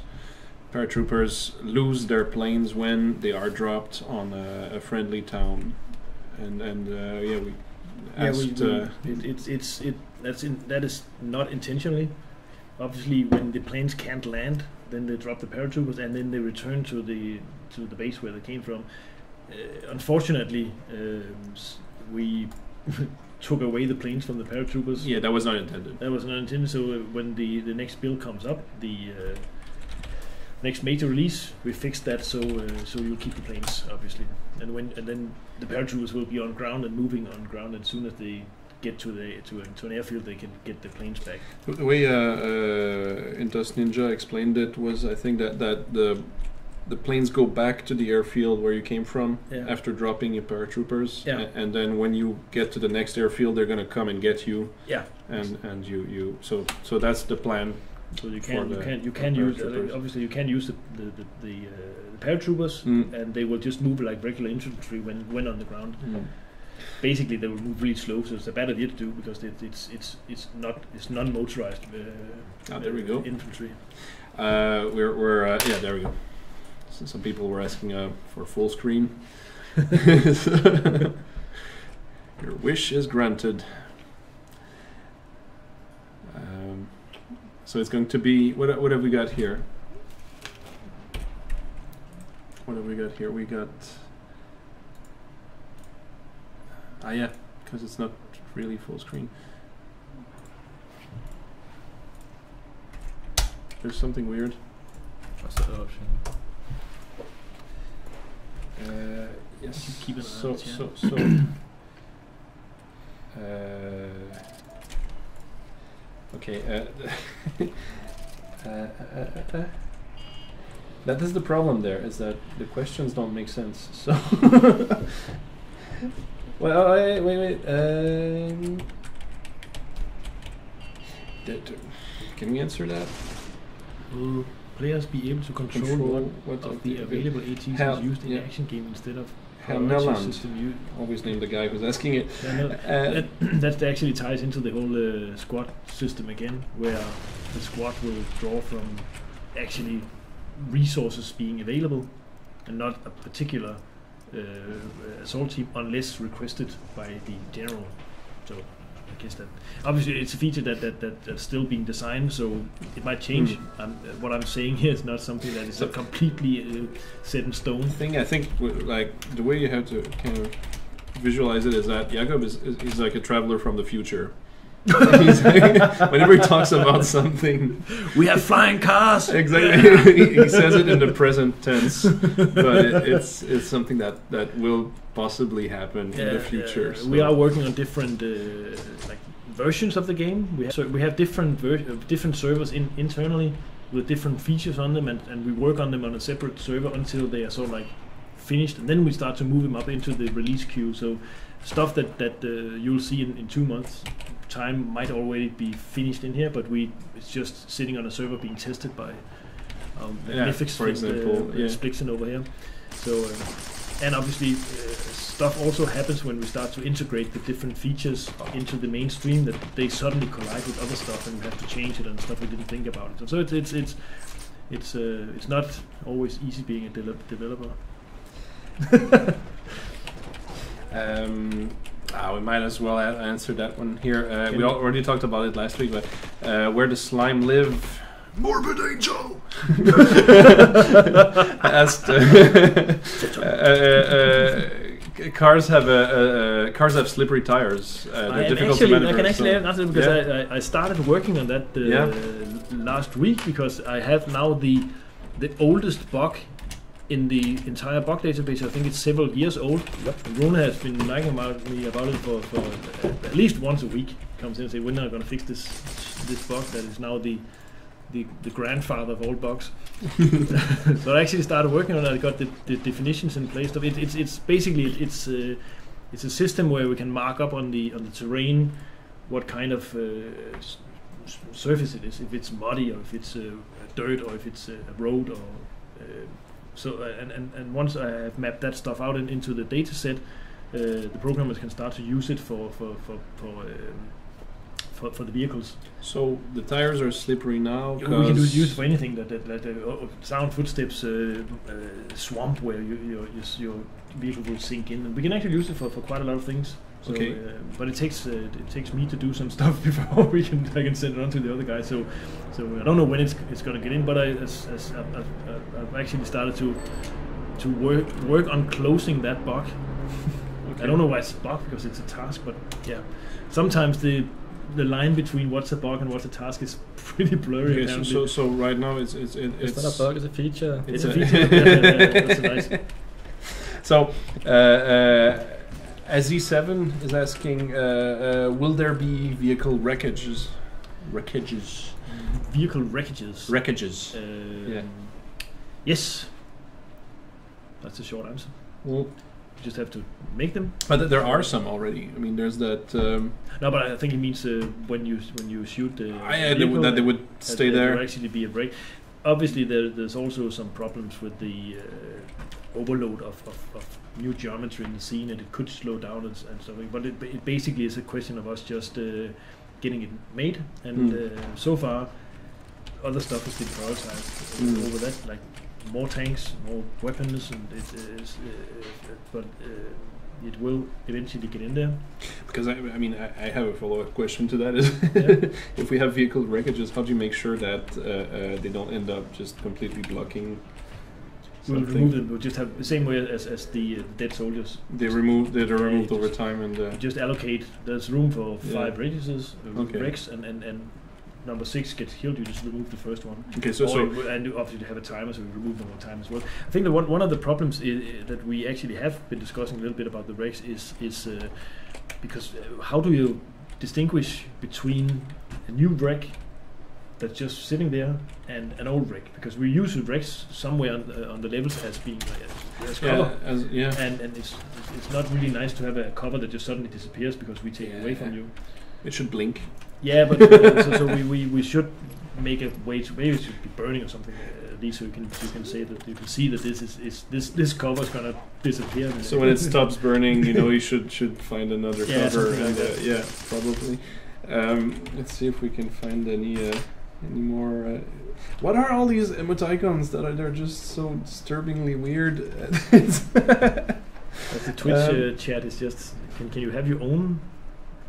lose their planes when they are dropped on a friendly town? And we asked. That is not intentionally. Obviously, when the planes can't land, then they drop the paratroopers and then they return to the base where they came from. Unfortunately, we took away the planes from the paratroopers. Yeah, that was not intended. That was not intended. So when the next build comes up, the next major release, we fixed that. So you'll keep the planes, obviously, and then the paratroopers will be on ground and moving on ground. And as soon as they get to an airfield, they can get the planes back. The way Intus Ninja explained it was, I think that the planes go back to the airfield where you came from after dropping your paratroopers, and then when you get to the next airfield, they're gonna come and get you. Yeah, and you so that's the plan. So you can use obviously you can use the paratroopers, and they will just move like regular infantry when on the ground. Basically, they will move really slow, so it's a bad idea to do because it's non-motorized. There we go. Infantry. We're there we go. So some people were asking for full screen. Your wish is granted. So it's going to be what have we got here? What have we got here? We got. Yeah, because it's not really full screen. There's something weird. What's the option? Yes. Keep it so. Okay. That is the problem. There is that the questions don't make sense. So. Well, wait. Can we answer that? Will players be able to control what of the available ATs is used in the action game instead of Nelland? Always name the guy who's asking it. That actually ties into the whole squad system again, where the squad will draw from actually resources being available and not a particular assault team unless requested by the general. So I guess that obviously it's a feature that's still being designed, so it might change. What I'm saying here is not something that is completely set in stone. I think like the way you have to kind of visualize it is that Jakob is like a traveler from the future. Whenever he talks about something, we have flying cars. Exactly, he says it in the present tense, but it's something that will possibly happen in the future. So. We are working on different versions of the game. We have different servers internally with different features on them, and we work on them on a separate server until they are sort of like finished, and then we start to move them up into the release queue. So stuff that you'll see in 2 months time might already be finished in here, but it's just sitting on a server being tested by Magnificent, for example, Splixen over here. So and obviously stuff also happens when we start to integrate the different features into the mainstream, that they suddenly collide with other stuff and we have to change it and stuff we didn't think about it. So it's not always easy being a developer. We might as well answer that one here. We already talked about it last week, but where does slime live? Morbid Angel asked cars have slippery tires. They're difficult to maneuver. I can actually answer because I started working on that last week because I have now the oldest bug in the entire bug database. I think it's several years old. Yep. Rune has been nagging me about it for at least once a week. Comes in and says, "When are you going to fix this bug that is now the grandfather of all bugs?" So I actually started working on it. I got the definitions in place. It's basically it's a system where we can mark up on the terrain what kind of surface it is, if it's muddy or if it's dirt or if it's a road or and once I have mapped that stuff out into the data set, the programmers can start to use it for the vehicles. So the tires are slippery now. We can use it for anything that sound footsteps, swamp where your vehicle will sink in, and we can actually use it for quite a lot of things. So, okay, but it takes me to do some stuff before I can send it on to the other guy. So I don't know when it's going to get in, but I've actually started to work on closing that bug. Okay. I don't know why it's a bug because it's a task, but yeah, sometimes the line between what's a bug and what's a task is pretty blurry. Okay, so right now it's not a bug, it's a feature. It's a feature. That's nice. So Z7 is asking, will there be vehicle wreckages? Vehicle wreckages. Yeah. Yes. That's the short answer. Well, you just have to make them. But there are some already. I mean, there's that. No, but I think it means when you shoot the vehicle, that they would stay there. There will actually be a brake. Obviously, there's also some problems with the overload of new geometry in the scene, and it could slow down and something. But it basically is a question of us just getting it made, and so far, other stuff has been prioritized over that, like more tanks, more weapons, and but it will eventually get in there. Because I mean, I have a follow-up question to that. Is if we have vehicle wreckages, how do you make sure that they don't end up just completely blocking? We'll remove them. We'll just have the same way as the dead soldiers. They're removed over time, and you just allocate. There's room for 5 radiuses, wrecks, and number 6 gets killed. You just remove the first one. Okay, and obviously they have a timer, so we remove them on time as well. I think that one of the problems that we actually have been discussing a little bit about the wrecks is because how do you distinguish between a new wreck that's just sitting there and an old wreck, because we use the wrecks somewhere on the levels as being as cover, and it's not really nice to have a cover that just suddenly disappears because we take it away from you. It should blink. Yeah, but so we should make a way to, maybe it should be burning or something at least, so you can say that you can see that this cover is gonna disappear. So when it stops burning, you should find another cover. And, probably. Let's see if we can find any more. What are all these emoticons they're just so disturbingly weird? The Twitch chat is just. Can you have your own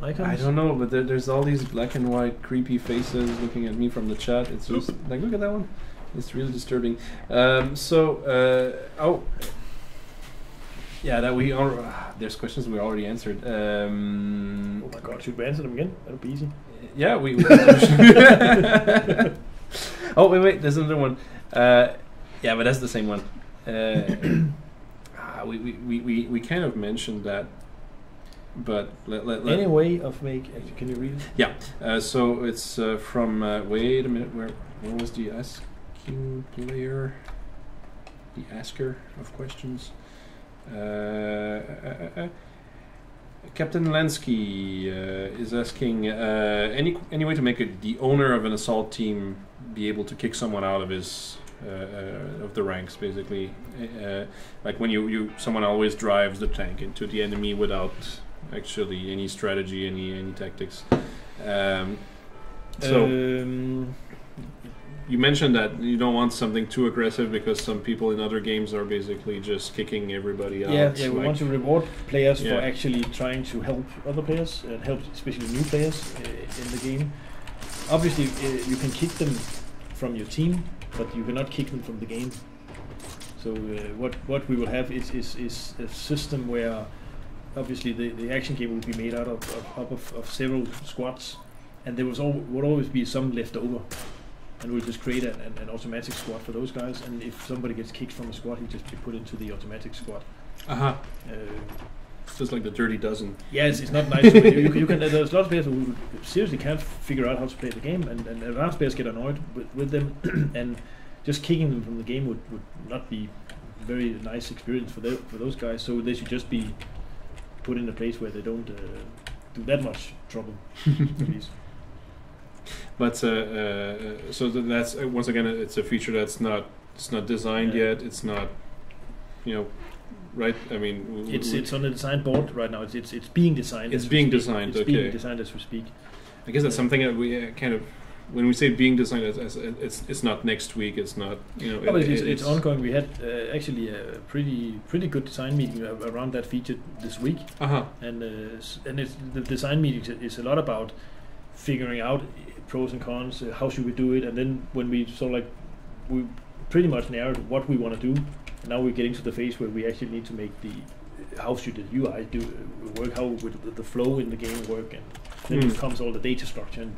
icons? I don't know, but there's all these black and white creepy faces looking at me from the chat. It's just like, look at that one. It's really disturbing. Yeah, that we there's questions we already answered. Oh my god, should we answer them again? That'll be easy. Yeah, we oh wait, there's another one. Yeah, but that's the same one. We kind of mentioned that, but any way of can you read it? Yeah. So it's from wait a minute, where was the asking player? The asker of questions. Captain Lansky is asking any way to make the owner of an assault team be able to kick someone out of his of the ranks, basically, like when someone always drives the tank into the enemy without actually any strategy, any tactics. You mentioned that you don't want something too aggressive because some people in other games are basically just kicking everybody out. Yeah, we want to reward players for actually trying to help other players and help especially new players in the game. Obviously, you can kick them from your team, but you cannot kick them from the game. So what we will have is a system where obviously the action game will be made out of several squads, and there will always be some left over, and we'll just create an automatic squad for those guys, and if somebody gets kicked from a squad, he'll just be put into the automatic squad. It's just like the dirty dozen. Yes, it's not nice. You can. There's lots of players who seriously can't figure out how to play the game, and advanced players get annoyed with them, and just kicking them from the game would not be a very nice experience for those guys. So they should just be put in a place where they don't do that much trouble, at least. But so that's once again, it's a feature it's not designed yet. It's not, right? I mean, it's on the design board right now. It's being designed. It's being designed. It's being designed as we speak. I guess that's something that we kind of, when we say being designed, it's not next week. It's not but it's ongoing. We had actually a pretty good design meeting around that feature this week. And it's, the design meeting is a lot about figuring out pros and cons. How should we do it? And then when we we pretty much narrowed what we want to do. Now we're getting to the phase where we actually need to make how should the UI work, how would the flow in the game work, and then comes all the data structure and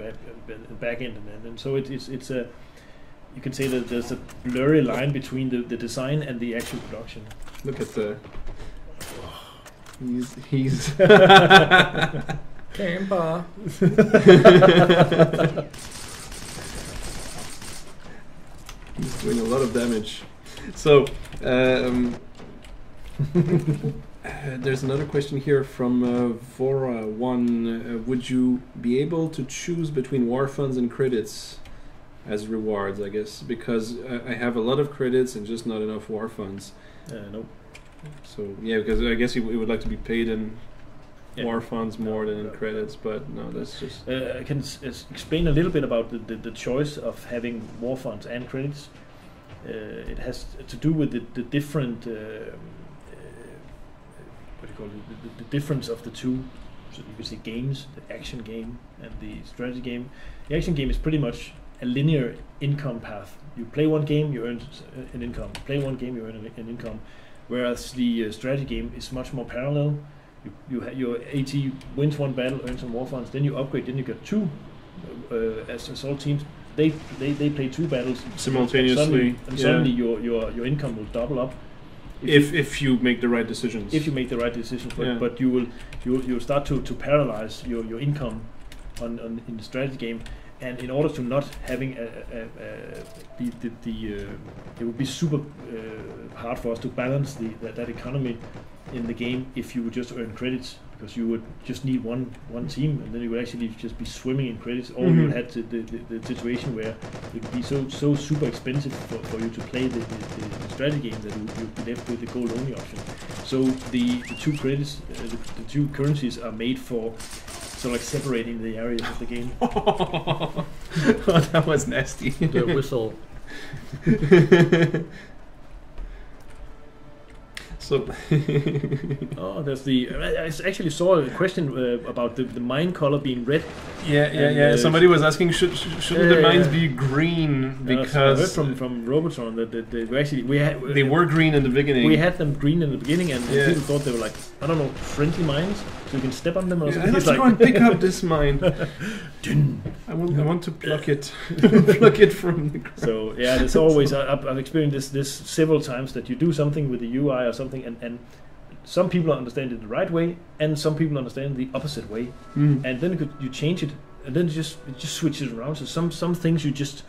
back end, and so it's a, you can say that there's a blurry line between the design and the actual production. Look at the he's Camper. He's doing a lot of damage. So, there's another question here from Vora1. Would you be able to choose between war funds and credits as rewards, I guess? Because I have a lot of credits and just not enough war funds. Nope. So, yeah, because I guess he would like to be paid in war funds more than in credits, but no, that's just... I can explain a little bit about the choice of having war funds and credits. It has to do with the different, what do you call it, the difference of the two. So you could say games, the action game and the strategy game. The action game is pretty much a linear income path. You play one game, you earn an income. Play one game, you earn an income. Whereas the strategy game is much more parallel. Your AT wins one battle, earns some war funds, then you upgrade, then you get two as all teams. They play two battles simultaneously, and suddenly your income will double up if you make the right decisions. If you make the right decisions, but you'll start to paralyze your income in the strategy game, and in order to not having it would be super hard for us to balance that economy in the game if you would just earn credits, because you would just need one team, and then you would actually just be swimming in credits. Or you had the situation where it would be so super expensive for you to play the strategy game that you'd be left with the gold only option. So the two credits, the two currencies are made for separating the areas of the game. Oh, that was nasty. The whistle. So there's I actually saw a question about the mine color being red. Yeah. Somebody was asking, shouldn't the mines be green? Because I heard from Robotron that they were green in the beginning. We had them green in the beginning, and people thought they were friendly mines, so you can step on them or something. Let's go and pick up this mine. I want to pluck it, pluck it from the ground. So there's always I've experienced this several times, that you do something with the UI or something, and some people understand it the right way, and some people understand it the opposite way, and then you change it, and then it just switches around. So some things you just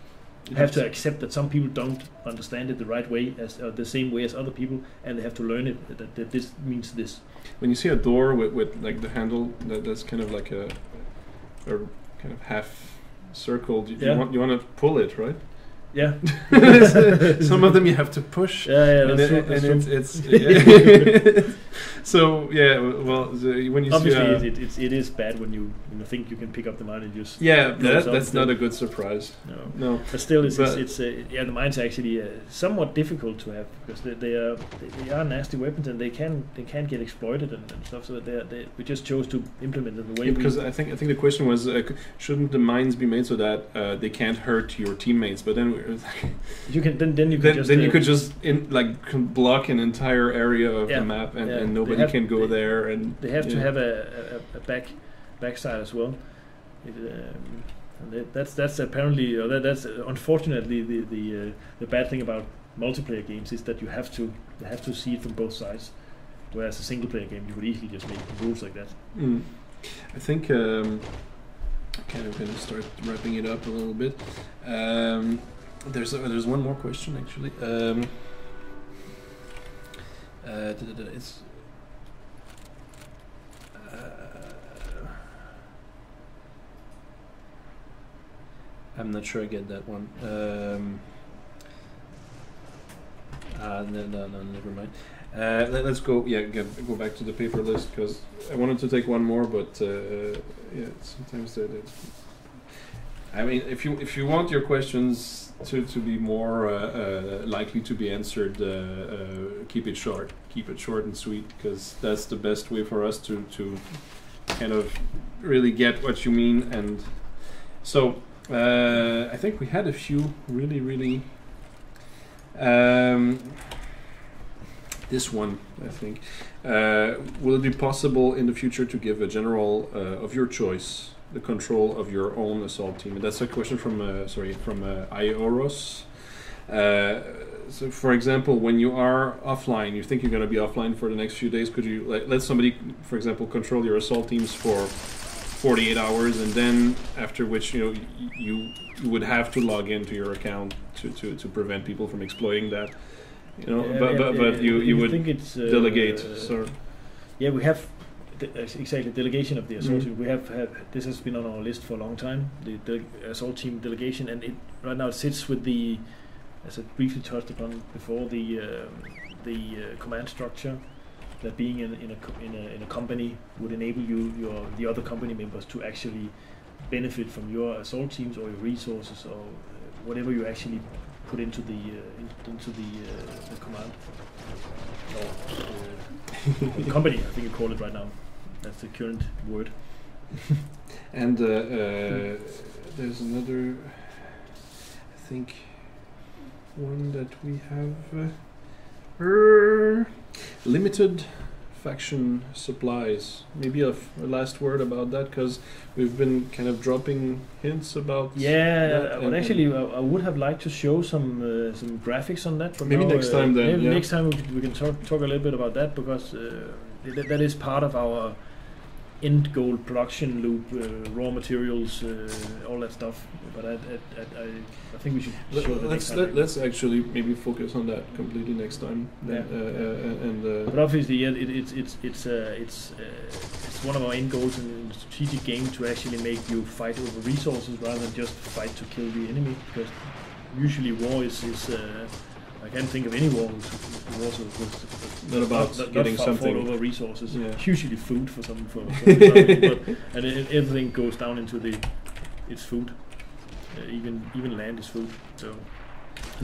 have to accept that some people don't understand it the right way, as the same way as other people, and they have to learn it that this means this. When you see a door with like the handle that's kind of like a kind of half circled, you want to pull it, right? Yeah. Some of them you have to push. Yeah, and that's true. It's So yeah, well, when you obviously it is bad when you think you can pick up the mine and just that's not a good surprise. No. But still, it's the mines are actually somewhat difficult to have because they are nasty weapons and they can get exploited and stuff. So we just chose to implement it the way because I think the question was shouldn't the mines be made so that they can't hurt your teammates? But then you could just block an entire area of the map and nobody can go there, and they have to have a backside as well. That's apparently that's unfortunately the bad thing about multiplayer games is that you have to see it from both sides, whereas a single player game you could easily just make rules like that. I think kind of going to start wrapping it up a little bit. There's one more question actually. It's I'm not sure I get that one. No, never mind. Let's go. Yeah, go back to the paper list because I wanted to take one more, but sometimes I mean, if you want your questions to be more likely to be answered, keep it short and sweet, because that's the best way for us to kind of really get what you mean. And so I think we had a few really this one, I think, will it be possible in the future to give a general of your choice the control of your own assault team? And that's a question from Ioros. So, for example, when you are offline, you think you're going to be offline for the next few days. Could you let somebody, for example, control your assault teams for 48 hours, and then after which you would have to log into your account to prevent people from exploiting that. But you would think it's, delegate. Yeah, we have. Exactly, delegation of the assault team. We have this has been on our list for a long time. The assault team delegation, and right now it sits with the, as I briefly touched upon before, the command structure. That being in a company would enable the other company members to actually benefit from your assault teams or your resources or whatever you actually put into the command or company. I think you call it right now. That's the current word. And there's another, I think, one that we have. Limited faction supplies. Maybe a last word about that, because we've been kind of dropping hints about. Yeah, but actually, I would have liked to show some graphics on that. But maybe next time then. Maybe next time we can talk a little bit about that, because that is part of our end goal production loop, raw materials, all that stuff. But I think we should show that next time. Let's actually maybe focus on that completely next time. But obviously, it's one of our end goals in the strategic game to actually make you fight over resources rather than just fight to kill the enemy. Because usually war is I can't think of any war was not about getting something over resources. Yeah. Usually food for and everything goes down into it's food. Even land is food. So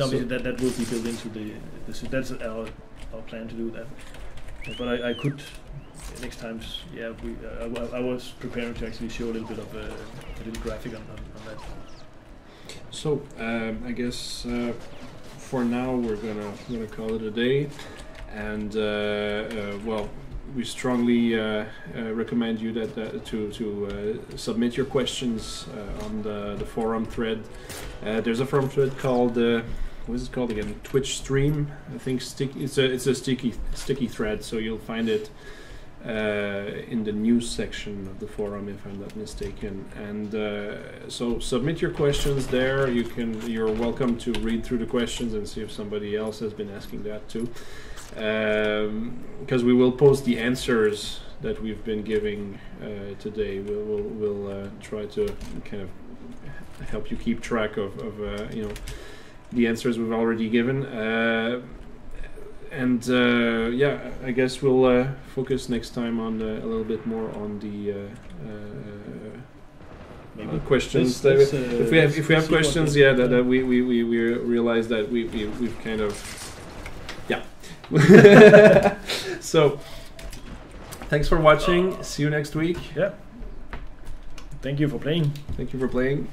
obviously that will be built into so that's our plan to do that. But I could next time. Yeah, I was preparing to actually show a little bit of a little graphic on that. So I guess. For now, we're gonna call it a day, and we strongly recommend you to submit your questions on the forum thread. There's a forum thread called what is it called again? Twitch stream. I think it's a sticky thread, so you'll find it in the news section of the forum, if I'm not mistaken. And so submit your questions there. You're welcome to read through the questions and see if somebody else has been asking that too, because we will post the answers that we've been giving today. We'll try to kind of help you keep track of the answers we've already given. And yeah, I guess we'll focus next time on a little bit more on the questions. If we have questions, yeah, that we realize that we've kind of So thanks for watching. See you next week. Yeah. Thank you for playing. Thank you for playing.